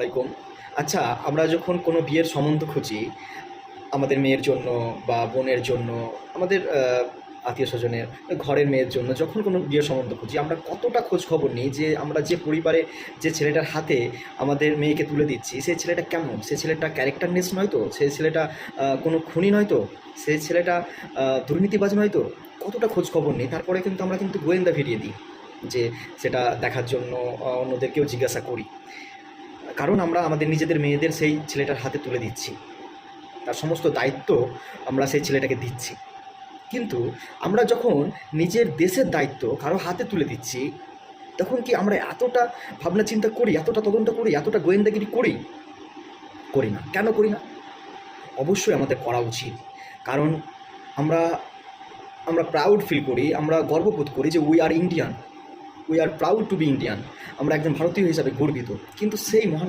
আলাইকুম। আচ্ছা, আমরা যখন কোনো বিয়ের সম্বন্ধ খুঁজি আমাদের মেয়ের জন্য বা বোনের জন্য, আমাদের আত্মীয়স্বজনের ঘরের মেয়ের জন্য যখন কোনো বিয়ের সম্বন্ধ খুঁজি, আমরা কতটা খোঁজ খবর নিই যে আমরা যে পরিবারে যে ছেলেটার হাতে আমাদের মেয়েকে তুলে দিচ্ছি, সেই ছেলেটা কেমন? সেই ছেলেটা ক্যারেক্টারলেস নয় তো? সেই ছেলেটা কোনো খুনি নয় তো? সেই ছেলেটা দুর্নীতিবাজ নয় তো? কতটা খোঁজ খবর নিই। তারপরে কিন্তু আমরা কিন্তু গোয়েন্দা ভিড়িয়ে দিই যে সেটা দেখার জন্য অন্যদেরকেও জিজ্ঞাসা করি। কারণ আমরা আমাদের নিজেদের মেয়েদের সেই ছেলেটার হাতে তুলে দিচ্ছি, তার সমস্ত দায়িত্ব আমরা সেই ছেলেটাকে দিচ্ছি। কিন্তু আমরা যখন নিজের দেশের দায়িত্ব কারো হাতে তুলে দিচ্ছি, তখন কি আমরা এতটা ভাবনা চিন্তা করি, এতটা তদন্ত করি, এতটা গোয়েন্দাগিরি করি? করি না। কেন করি না? অবশ্যই আমাদের করা উচিত। কারণ আমরা আমরা প্রাউড ফিল করি, আমরা গর্ববোধ করি যে we are Indian, we are proud to be Indian. আমরা একজন ভারতীয় হিসাবে গর্বিত। কিন্তু সেই মহান